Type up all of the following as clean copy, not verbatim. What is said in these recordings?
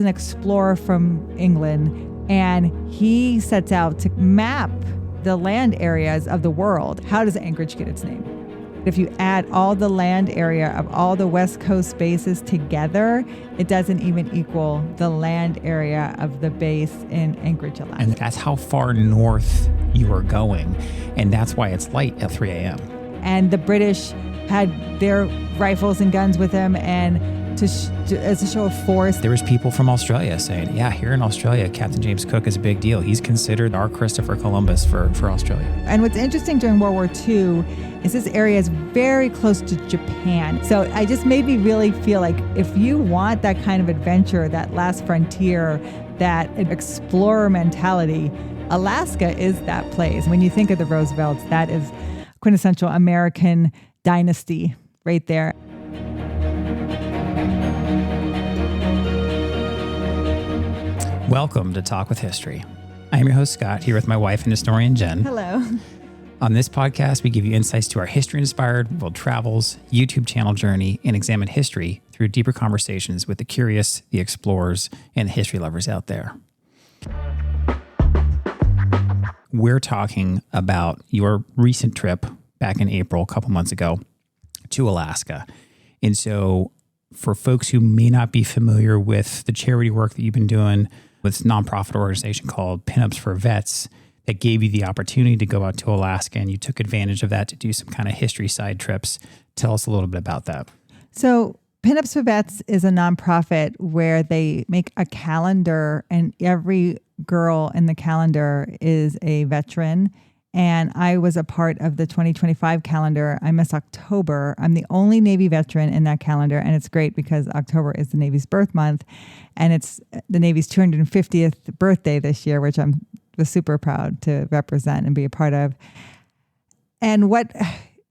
an explorer from England, and he sets out to map the land areas of the world. How does Anchorage get its name? If you add all the land area of all the West Coast bases together, it doesn't even equal the land area of the base in Anchorage, Alaska. And that's how far north you are going. And that's why it's light at 3 a.m. And the British had their rifles and guns with them, and as a show of force. There was people from Australia saying, yeah, here in Australia, Captain James Cook is a big deal. He's considered our Christopher Columbus for Australia. And what's interesting during World War II is this area is very close to Japan. So I just made me really feel like if you want that kind of adventure, that last frontier, that explorer mentality, Alaska is that place. When you think of the Roosevelts, that is quintessential American dynasty right there. Welcome to Talk with History. I am your host, Scott, here with my wife and historian, Jenn. Hello. On this podcast, we give you insights to our history-inspired world travels, YouTube channel journey, and examine history through deeper conversations with the curious, the explorers, and the history lovers out there. We're talking about your recent trip back in April, a couple months ago, to Alaska. And so for folks who may not be familiar with the charity work that you've been doing with this nonprofit organization called Pinups for Vets, that gave you the opportunity to go out to Alaska, and you took advantage of that to do some kind of history side trips. Tell us a little bit about that. So Pinups for Vets is a nonprofit where they make a calendar, and every girl in the calendar is a veteran. And I was a part of the 2025 calendar. I missed October. I'm the only Navy veteran in that calendar. And it's great because October is the Navy's birth month. And it's the Navy's 250th birthday this year, which I'm super proud to represent and be a part of. And what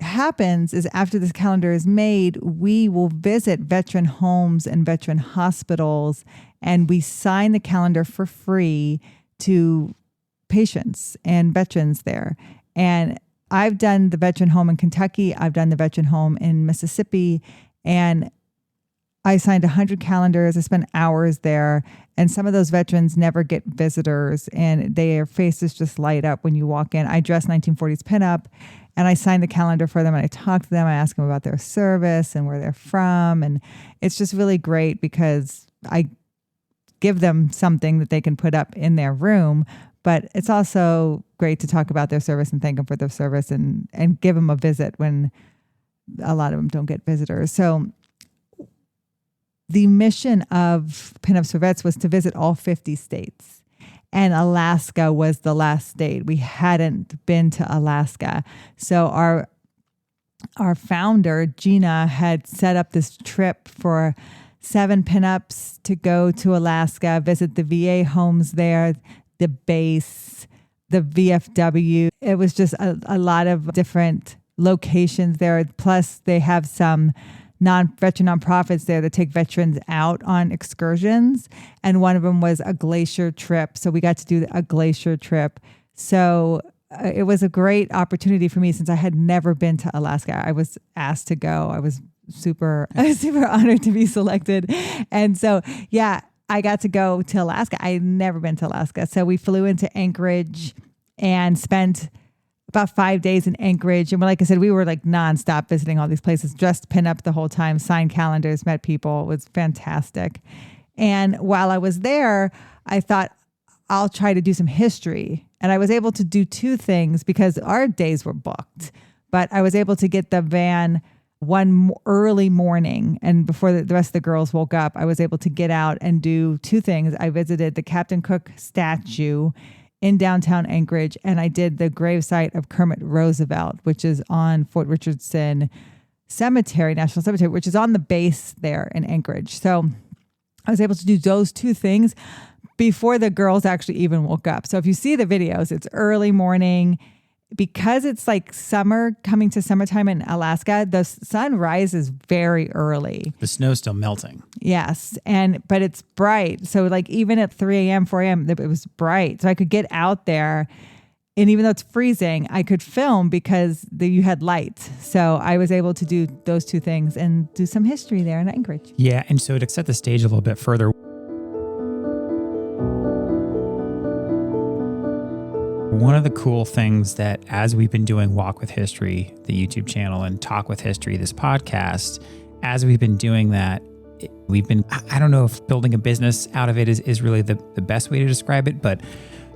happens is after this calendar is made, we will visit veteran homes and veteran hospitals. And we sign the calendar for free to patients and veterans there. And I've done the veteran home in Kentucky. I've done the veteran home in Mississippi. And I signed 100 calendars. I spent hours there. And some of those veterans never get visitors, and their faces just light up when you walk in. I dress 1940s pinup, and I sign the calendar for them, and I talk to them. I ask them about their service and where they're from. And it's just really great because I give them something that they can put up in their room. But it's also great to talk about their service and thank them for their service and give them a visit when a lot of them don't get visitors. So the mission of Pinups for Vets was to visit all 50 states. And Alaska was the last state. We hadn't been to Alaska. So our founder, Gina, had set up this trip for 7 pinups to go to Alaska, visit the VA homes there, the base, the VFW. It was just a lot of different locations there. Plus, they have some veteran nonprofits there that take veterans out on excursions. And one of them was a glacier trip. So we got to do a glacier trip. So it was a great opportunity for me since I had never been to Alaska. I was asked to go. I was super honored to be selected. And so, yeah, I got to go to Alaska. I had never been to Alaska. So we flew into Anchorage and spent about 5 days in Anchorage. And like I said, we were like nonstop visiting all these places, dressed pinup the whole time, signed calendars, met people. It was fantastic. And while I was there, I thought I'll try to do some history. And I was able to do 2 things because our days were booked. But I was able to get the van one early morning, and before the rest of the girls woke up, I was able to get out and do 2 things. I visited the Captain Cook statue in downtown Anchorage, and I did the gravesite of Kermit Roosevelt, which is on Fort Richardson Cemetery, National Cemetery, which is on the base there in Anchorage. So I was able to do those 2 things before the girls actually even woke up. So if you see the videos, it's early morning. Because it's like summer, coming to summertime in Alaska, the sun rises very early. The snow's still melting. Yes. But it's bright. So like even at 3 a.m., 4 a.m., it was bright. So I could get out there. And even though it's freezing, I could film because you had light. So I was able to do those 2 things and do some history there in Anchorage. Yeah. And so to set the stage a little bit further, one of the cool things that as we've been doing Walk with History, the YouTube channel, and Talk with History, this podcast, as we've been doing that, we've been, I don't know if building a business out of it is really the best way to describe it, but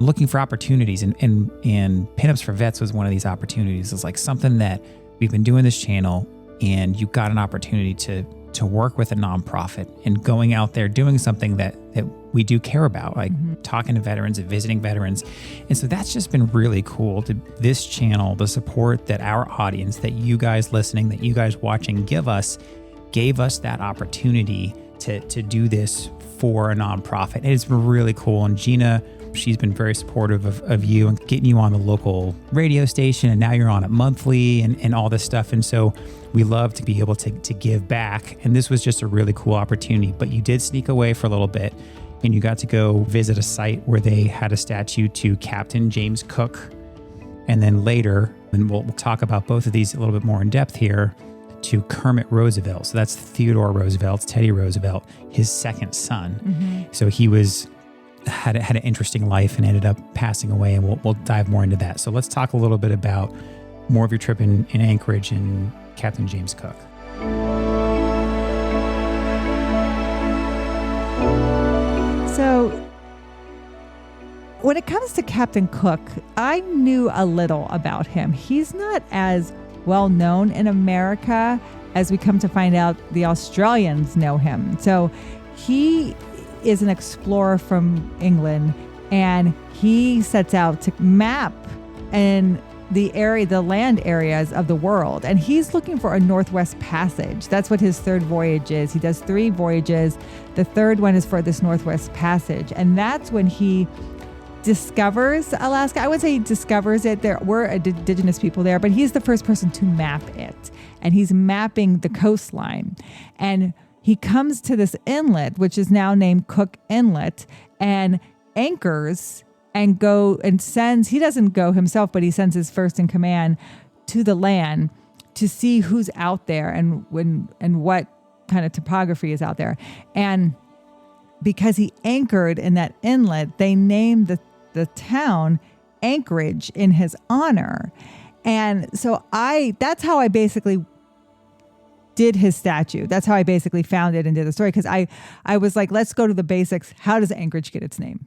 looking for opportunities. And Pinups for Vets was one of these opportunities. It's like something that we've been doing this channel, and you got an opportunity to work with a nonprofit and going out there doing something that we do care about, like talking to veterans and visiting veterans. And so that's just been really cool to this channel, the support that our audience, that you guys listening, that you guys watching gave us that opportunity to do this for a nonprofit. And it's really cool. And Gina, she's been very supportive of you and getting you on the local radio station. And now you're on it monthly and all this stuff. And so we love to be able to give back. And this was just a really cool opportunity. But you did sneak away for a little bit and you got to go visit a site where they had a statue to Captain James Cook. And then later, and we'll talk about both of these a little bit more in depth here, to Kermit Roosevelt. So that's Theodore Roosevelt, Teddy Roosevelt, his second son. So he had an interesting life and ended up passing away, and we'll dive more into that. So let's talk a little bit about more of your trip in Anchorage and Captain James Cook. So when it comes to Captain Cook, I knew a little about him. He's not as well known in America as we come to find out the Australians know him. So he is an explorer from England, and he sets out to map and the land areas of the world. And he's looking for a Northwest Passage. That's what his third voyage is. He does 3 voyages. The third one is for this Northwest Passage. And that's when he discovers Alaska. I would say he discovers it. There were indigenous people there, but he's the first person to map it. And he's mapping the coastline. And he comes to this inlet, which is now named Cook Inlet, and anchors and sends, he doesn't go himself, but he sends his first in command to the land to see who's out there and what kind of topography is out there. And because he anchored in that inlet, they named the town Anchorage in his honor. And so that's how I basically did his statue. That's how I basically found it and did the story. Because I was like, let's go to the basics. How does Anchorage get its name?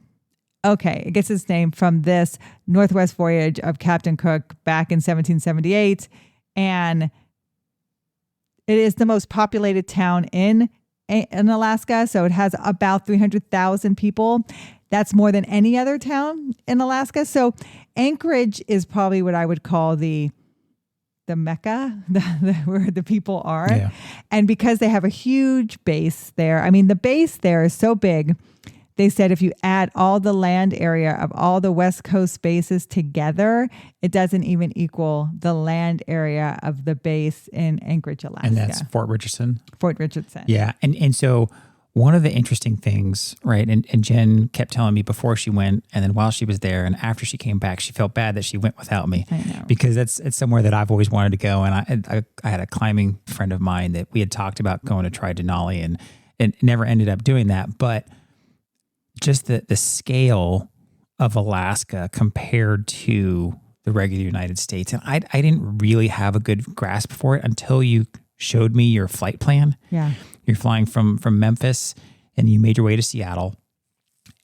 Okay, it gets its name from this Northwest voyage of Captain Cook back in 1778. And it is the most populated town in Alaska. So it has about 300,000 people. That's more than any other town in Alaska. So Anchorage is probably what I would call the Mecca, where the people are. Yeah. And because they have a huge base there, I mean, the base there is so big, they said if you add all the land area of all the West Coast bases together, it doesn't even equal the land area of the base in Anchorage, Alaska. And that's Fort Richardson? Fort Richardson. Yeah. And so one of the interesting things, right, and Jenn kept telling me before she went, and then while she was there, and after she came back, she felt bad that she went without me. I know. Because it's somewhere that I've always wanted to go. And I had a climbing friend of mine that we had talked about going to try Denali, and it never ended up doing that. But just the scale of Alaska compared to the regular United States. And I didn't really have a good grasp for it until you showed me your flight plan. Yeah. You're flying from Memphis and you made your way to Seattle.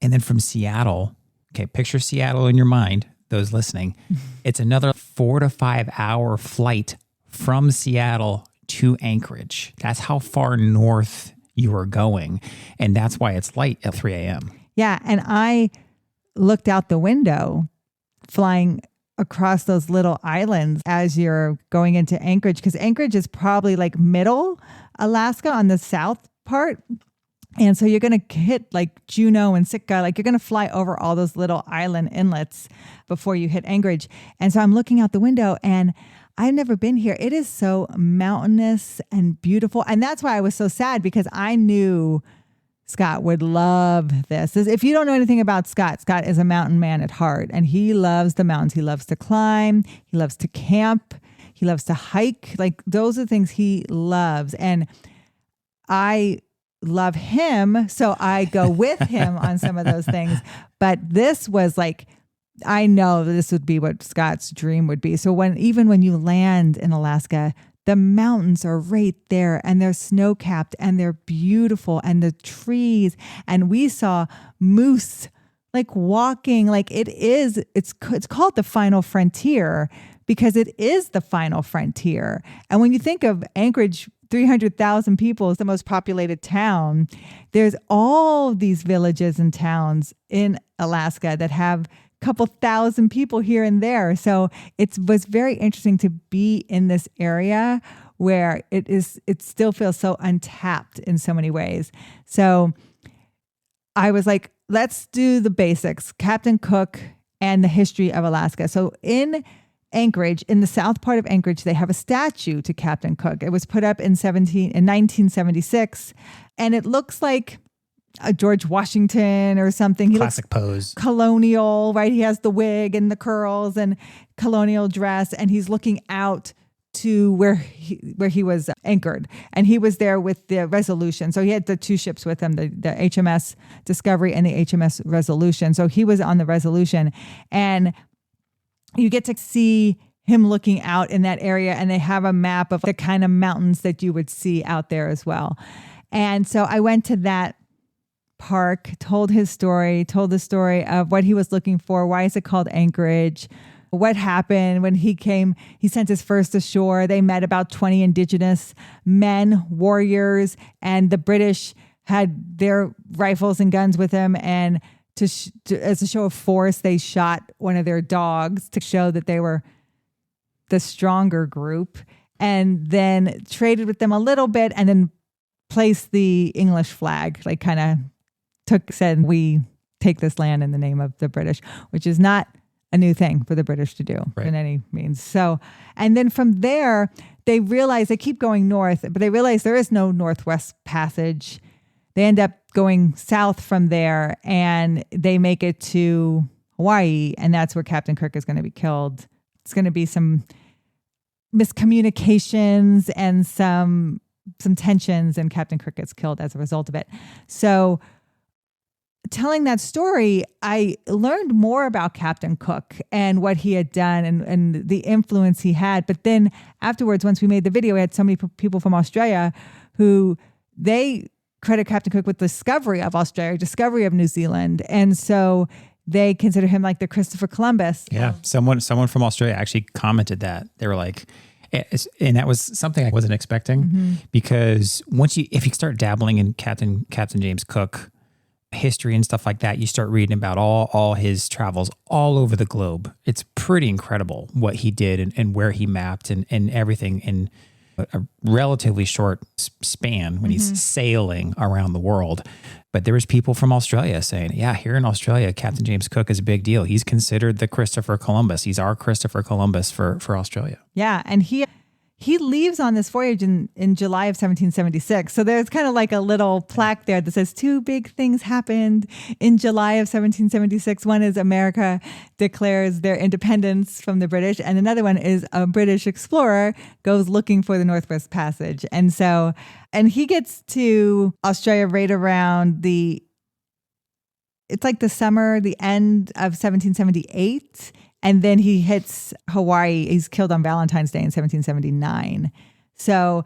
And then from Seattle, okay, picture Seattle in your mind, those listening. It's another 4 to 5 hour flight from Seattle to Anchorage. That's how far north you are going. And that's why it's light at 3 a.m. Yeah. And I looked out the window flying across those little islands as you're going into Anchorage, because Anchorage is probably like middle Alaska on the south part. And so you're going to hit like Juneau and Sitka, like you're going to fly over all those little island inlets before you hit Anchorage. And so I'm looking out the window and I've never been here. It is so mountainous and beautiful. And that's why I was so sad, because I knew Scott would love this. If you don't know anything about Scott, Scott is a mountain man at heart, and he loves the mountains. He loves to climb. He loves to camp. He loves to hike. Like those are the things he loves. And I love him, so I go with him on some of those things. But this was like I know that this would be what Scott's dream would be. So even when you land in Alaska, the mountains are right there and they're snow-capped and they're beautiful, and the trees, and we saw moose like walking, like it's called the final frontier because it is the final frontier. And when you think of Anchorage, 300,000 people is the most populated town. There's all these villages and towns in Alaska that have couple thousand people here and there. So it was very interesting to be in this area where it still feels so untapped in so many ways. So I was like, let's do the basics, Captain Cook and the history of Alaska. So in Anchorage, in the south part of Anchorage, they have a statue to Captain Cook. It was put up in 1976, and it looks like a George Washington or something. He Classic pose. Colonial, right? He has the wig and the curls and colonial dress, and he's looking out to where he was anchored. And he was there with the Resolution. So he had the two ships with him, the HMS Discovery and the HMS Resolution. So he was on the Resolution. And you get to see him looking out in that area, and they have a map of the kind of mountains that you would see out there as well. And so I went to that park, told the story of what he was looking for. Why is it called Anchorage? What happened when he came? He sent his first ashore. They met about 20 indigenous men, warriors, and the British had their rifles and guns with them. And as a show of force, they shot one of their dogs to show that they were the stronger group, and then traded with them a little bit, and then placed the English flag, like kind of said, we take this land in the name of the British, which is not a new thing for the British to do in any means. So, and then from there, they realize they keep going north, but they realize there is no Northwest Passage. They end up going south from there, and they make it to Hawaii, and that's where Captain Kirk is going to be killed. It's going to be some miscommunications and some tensions, and Captain Kirk gets killed as a result of it. So telling that story, I learned more about Captain Cook and what he had done and the influence he had. But then afterwards, once we made the video, we had so many people from Australia who they credit Captain Cook with the discovery of Australia, discovery of New Zealand. And so they consider him like the Christopher Columbus. Yeah. Someone from Australia actually commented that. They were like, and that was something I wasn't expecting, because if you start dabbling in Captain James Cook history and stuff like that, you start reading about all his travels all over the globe. It's pretty incredible what he did and where he mapped and everything in a relatively short span when he's sailing around the world. But there was people from Australia saying, yeah, here in Australia, Captain James Cook is a big deal. He's considered the Christopher Columbus. He's our Christopher Columbus for Australia. Yeah. And he leaves on this voyage in July of 1776. So there's kind of like a little plaque there that says two big things happened in July of 1776. One is America declares their independence from the British, and another one is a British explorer goes looking for the Northwest Passage. And he gets to Australia right around it's like the summer, the end of 1778. And then he hits Hawaii. He's killed on Valentine's Day in 1779. So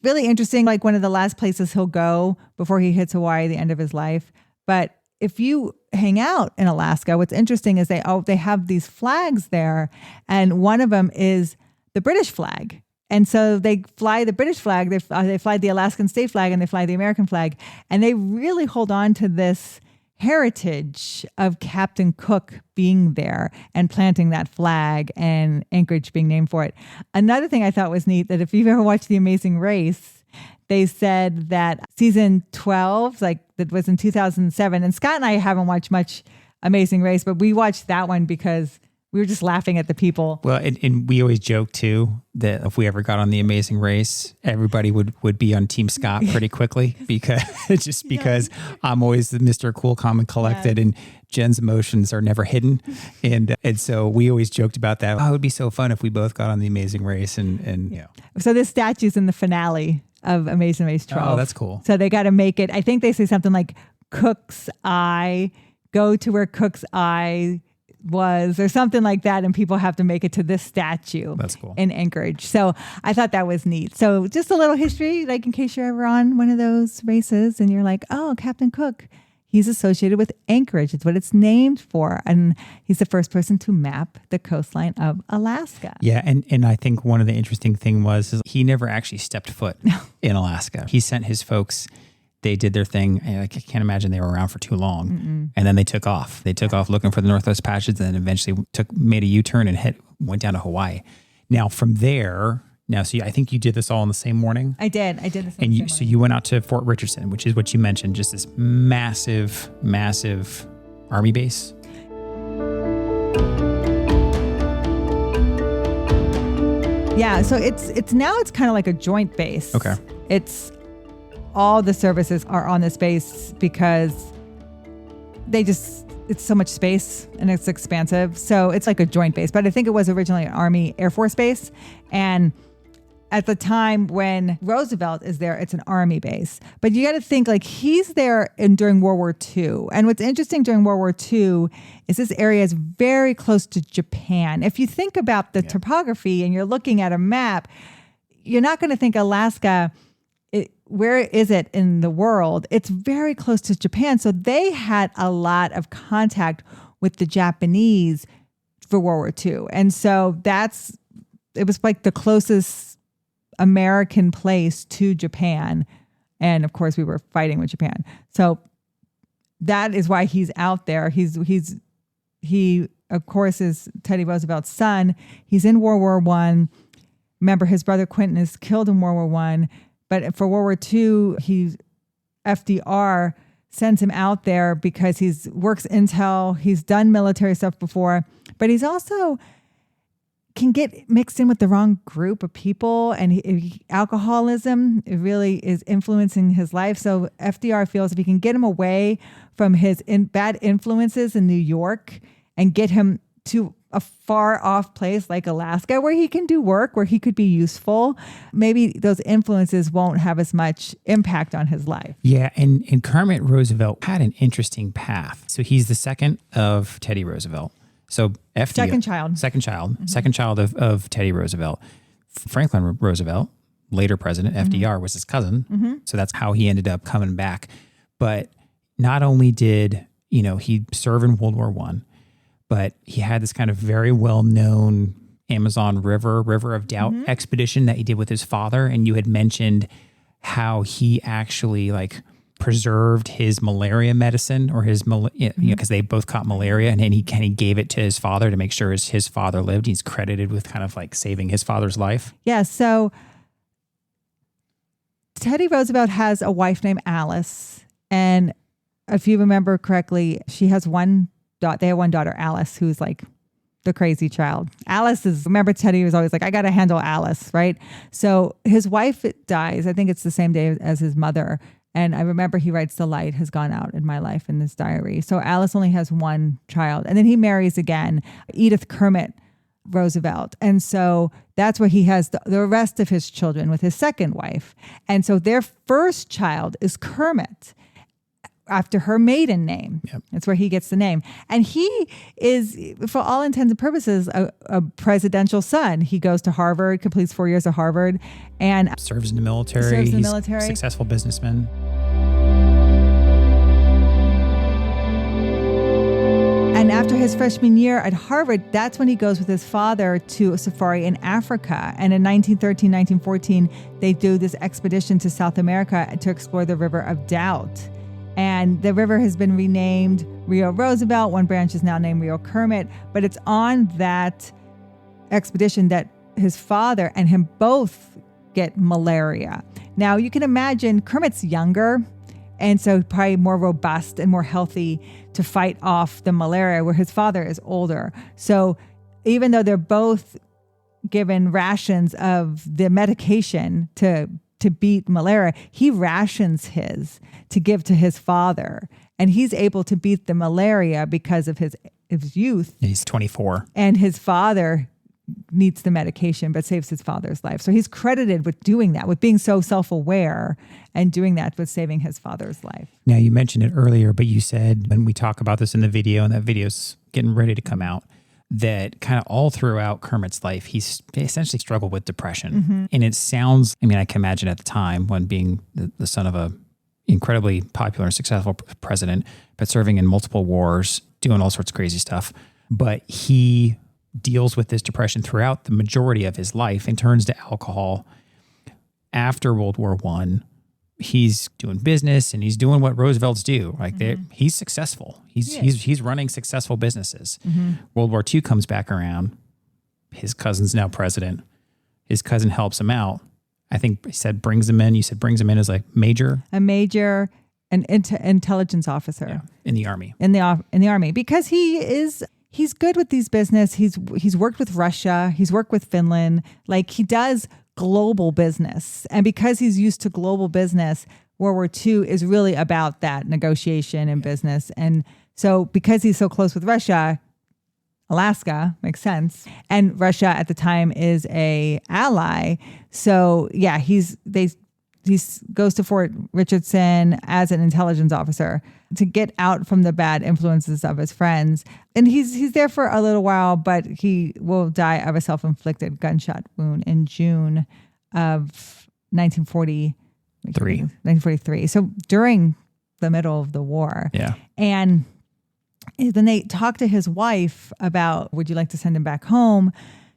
really interesting, like one of the last places he'll go before he hits Hawaii, the end of his life. But if you hang out in Alaska, what's interesting is they have these flags there. And one of them is the British flag. And so they fly the British flag, they fly the Alaskan state flag, and they fly the American flag. And they really hold on to this heritage of Captain Cook being there and planting that flag and Anchorage being named for it. Another thing I thought was neat, that if you've ever watched The Amazing Race, they said that season 12, like that was in 2007, and Scott and I haven't watched much Amazing Race, but we watched that one because we were just laughing at the people. Well, and we always joke too that if we ever got on The Amazing Race, everybody would be on Team Scott pretty quickly because I'm always the Mr. Cool, Calm, and Collected, and Jen's emotions are never hidden, and so we always joked about that. Oh, it would be so fun if we both got on The Amazing Race, and you know. So this statue's in the finale of Amazing Race 12. Oh, that's cool. So they got to make it. I think they say something like Cook's Eye. Go to where Cook's Eye was or something like that. And people have to make it to this statue. That's cool. In Anchorage. So I thought that was neat. So just a little history, like in case you're ever on one of those races and you're like, oh, Captain Cook, he's associated with Anchorage. It's what it's named for. And he's the first person to map the coastline of Alaska. Yeah. And I think one of the interesting thing is he never actually stepped foot in Alaska. He sent his folks. They did their thing. I can't imagine they were around for too long. Mm-mm. And then they took off. They took off looking for the Northwest Passage, and then eventually made a U-turn and went down to Hawaii. Now from there, I think you did this all in the same morning. I did the same And morning. So you went out to Fort Richardson, which is what you mentioned, just this massive, massive Army base. Yeah, so it's kind of like a joint base. Okay. It's all the services are on this base because it's so much space and it's expansive. So it's like a joint base, but I think it was originally an Army Air Force base. And at the time when Roosevelt is there, it's an Army base. But you got to think like he's there during World War II. And what's interesting during World War II is this area is very close to Japan. If you think about the topography and you're looking at a map, you're not going to think Alaska, where is it in the world? It's very close to Japan. So they had a lot of contact with the Japanese for World War II. And so it was like the closest American place to Japan. And of course we were fighting with Japan. So that is why he's out there. He of course is Teddy Roosevelt's son. He's in World War I. Remember, his brother Quentin is killed in World War I. But for World War II, FDR sends him out there because he's works intel. He's done military stuff before, but he's also can get mixed in with the wrong group of people, and alcoholism really is influencing his life. So FDR feels if he can get him away from his bad influences in New York and get him to a far off place like Alaska where he can do work, where he could be useful, maybe those influences won't have as much impact on his life. Yeah. And Kermit Roosevelt had an interesting path. So he's the second of Teddy Roosevelt. So FDR. Second child of Teddy Roosevelt. Franklin Roosevelt, later president, FDR, was his cousin. Mm-hmm. So that's how he ended up coming back. But not only did, he serve in World War I, but he had this kind of very well-known Amazon River of Doubt expedition that he did with his father. And you had mentioned how he actually preserved his malaria medicine or his, because they both caught malaria, and he gave it to his father to make sure his father lived. He's credited with kind of saving his father's life. Yeah. So Teddy Roosevelt has a wife named Alice. And if you remember correctly, she has they have one daughter, Alice, who's like the crazy child. Remember Teddy was always like, I got to handle Alice, right? So his wife dies. I think it's the same day as his mother. And I remember he writes, the light has gone out in my life in this diary. So Alice only has one child. And then he marries again, Edith Kermit Roosevelt. And so that's where he has the rest of his children with his second wife. And so their first child is Kermit, after her maiden name. Yep. That's where he gets the name. And he is, for all intents and purposes, a presidential son. He goes to Harvard, completes 4 years of Harvard, and serves in the military. He's a successful businessman. And after his freshman year at Harvard, that's when he goes with his father to a safari in Africa. And in 1913, 1914, they do this expedition to South America to explore the River of Doubt. And the river has been renamed Rio Roosevelt. One branch is now named Rio Kermit. But it's on that expedition that his father and him both get malaria. Now, you can imagine Kermit's younger, and so probably more robust and more healthy to fight off the malaria, where his father is older. So even though they're both given rations of the medication to beat malaria, he rations his to give to his father. And he's able to beat the malaria because of his youth. He's 24. And his father needs the medication, but saves his father's life. So he's credited with doing that, with being so self-aware and doing that with saving his father's life. Now, you mentioned it earlier, but you said, and we talk about this in the video, and that video's getting ready to come out, that kind of all throughout Kermit's life, he's essentially struggled with depression. And it sounds, I mean, I can imagine at the time when being the son of a incredibly popular and successful president, but serving in multiple wars, doing all sorts of crazy stuff. But he deals with this depression throughout the majority of his life and turns to alcohol. After World War I, he's doing business and he's doing what Roosevelts do. Like he's successful. He's running successful businesses. World War II comes back around. His cousin's now president. His cousin helps him out. I think he said brings him in. You said brings him in as like major? A major, an intelligence officer. In the army. In the army. Because he's good with these business. He's worked with Russia. He's worked with Finland. Like he does global business. And because he's used to global business, World War II is really about that negotiation and business. And so because he's so close with Russia, Alaska makes sense. And Russia at the time is a ally. So yeah, he goes to Fort Richardson as an intelligence officer to get out from the bad influences of his friends. And he's there for a little while, but he will die of a self-inflicted gunshot wound in June of 1943. So during the middle of the war. Yeah. And then they talk to his wife about, would you like to send him back home?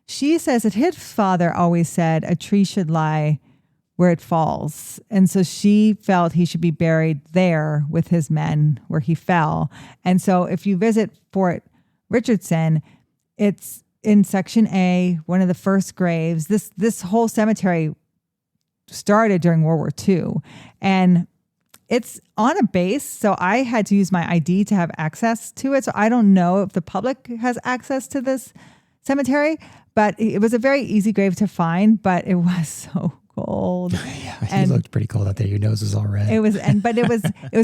She says that his father always said a tree should lie where it falls. And so she felt he should be buried there with his men where he fell. And so if you visit Fort Richardson, it's in Section A, one of the first graves. This whole cemetery started during World War II. And it's on a base, so I had to use my ID to have access to it. So I don't know if the public has access to this cemetery, but it was a very easy grave to find, but it was so cold. Yeah, you looked pretty cold out there. Your nose was all red. It was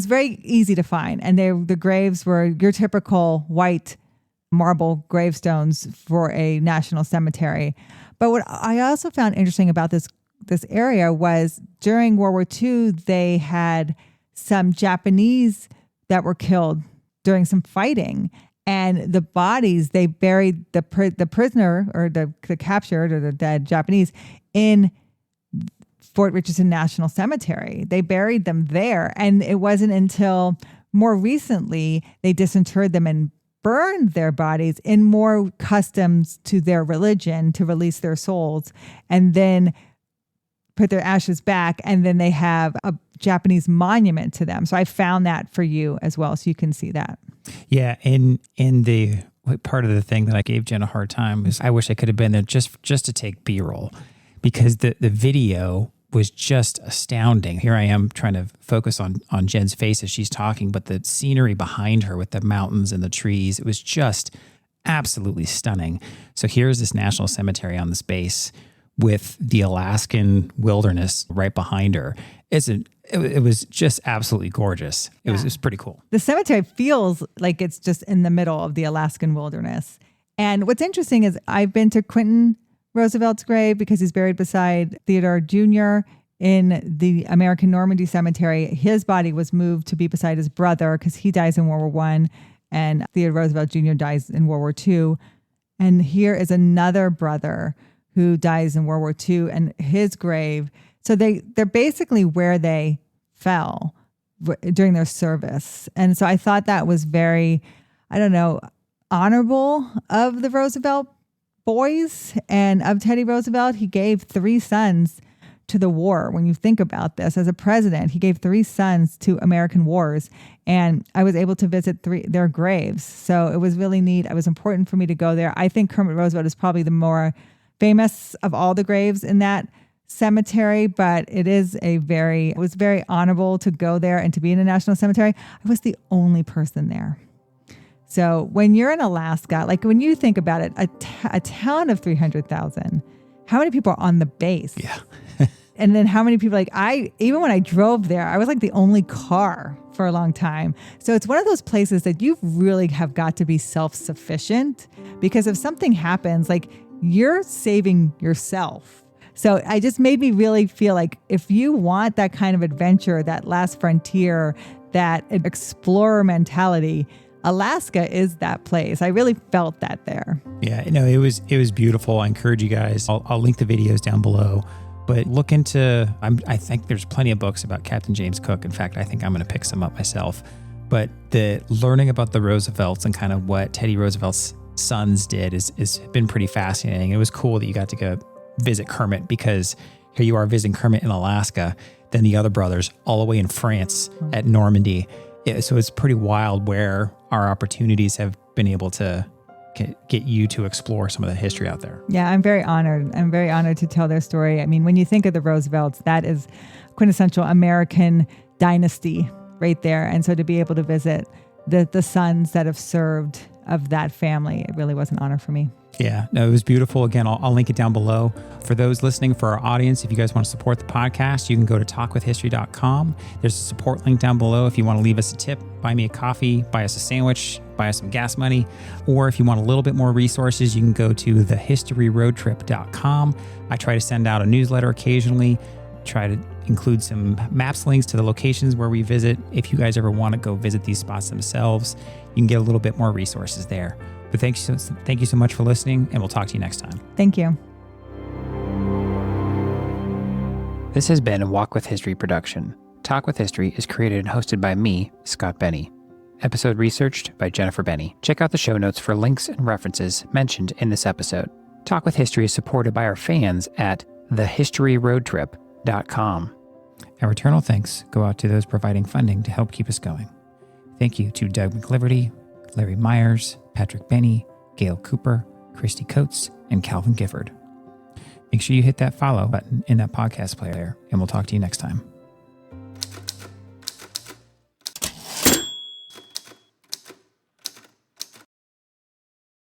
very easy to find. And the graves were your typical white marble gravestones for a national cemetery. But what I also found interesting about this area was during World War II, they had some Japanese that were killed during some fighting, and the bodies, they buried the prisoner or the captured or the dead Japanese in Fort Richardson National Cemetery. They buried them there, and it wasn't until more recently they disinterred them and burned their bodies in more customs to their religion to release their souls, and then put their ashes back, and then they have a Japanese monument to them. So I found that for you as well, so you can see that. Yeah, and the part of the thing that I gave Jen a hard time is I wish I could have been there just to take B-roll, because the video was just astounding. Here I am trying to focus on Jen's face as she's talking, but the scenery behind her with the mountains and the trees, it was just absolutely stunning. So here's this national cemetery on this base with the Alaskan wilderness right behind her. It was just absolutely gorgeous. It was pretty cool. The cemetery feels like it's just in the middle of the Alaskan wilderness. And what's interesting is I've been to Quentin Roosevelt's grave because he's buried beside Theodore Jr. in the American Normandy Cemetery. His body was moved to be beside his brother because he dies in World War I, and Theodore Roosevelt Jr. dies in World War II. And here is another brother who dies in World War II, and his grave. So they're basically where they fell during their service. And so I thought that was very, honorable of the Roosevelt boys and of Teddy Roosevelt. He gave 3 sons to the war. When you think about this, as a president, he gave 3 sons to American wars. And I was able to visit their graves. So it was really neat. It was important for me to go there. I think Kermit Roosevelt is probably the more famous of all the graves in that cemetery, but it was very honorable to go there and to be in a national cemetery. I was the only person there. So when you're in Alaska, like when you think about it, a town of 300,000, how many people are on the base? Yeah. And then how many people, even when I drove there, I was like the only car for a long time. So it's one of those places that you really have got to be self-sufficient, because if something happens, like you're saving yourself. So I just made me really feel like if you want that kind of adventure, that last frontier, that explorer mentality, Alaska is that place. I really felt that there. Yeah, no, it was beautiful. I encourage you guys. I'll link the videos down below, but look into, I think there's plenty of books about Captain James Cook. In fact, I think I'm going to pick some up myself. But the learning about the Roosevelts and kind of what Teddy Roosevelt's sons did is been pretty fascinating. It was cool that you got to go visit Kermit, because here you are visiting Kermit in Alaska, then the other brothers all the way in France at Normandy. Yeah, so it's pretty wild where our opportunities have been able to get you to explore some of the history out there. Yeah, I'm very honored. I'm very honored to tell their story. I mean, when you think of the Roosevelts, that is quintessential American dynasty right there. And so to be able to visit the sons that have served of that family, it really was an honor for me. Yeah, no, it was beautiful. Again, I'll link it down below. For those listening, for our audience, if you guys want to support the podcast, you can go to talkwithhistory.com. There's a support link down below if you want to leave us a tip, buy me a coffee, buy us a sandwich, buy us some gas money. Or if you want a little bit more resources, you can go to thehistoryroadtrip.com. I try to send out a newsletter occasionally, try to include some maps links to the locations where we visit. If you guys ever want to go visit these spots themselves, you can get a little bit more resources there. But thank you so much for listening, and we'll talk to you next time. Thank you. This has been a Walk with History production. Talk with History is created and hosted by me, Scott Benny. Episode researched by Jennifer Benny. Check out the show notes for links and references mentioned in this episode. Talk with History is supported by our fans at thehistoryroadtrip.com. Our eternal thanks go out to those providing funding to help keep us going. Thank you to Doug McLiverty, Larry Myers, Patrick Benny, Gail Cooper, Christy Coates, and Calvin Gifford. Make sure you hit that follow button in that podcast player, and we'll talk to you next time.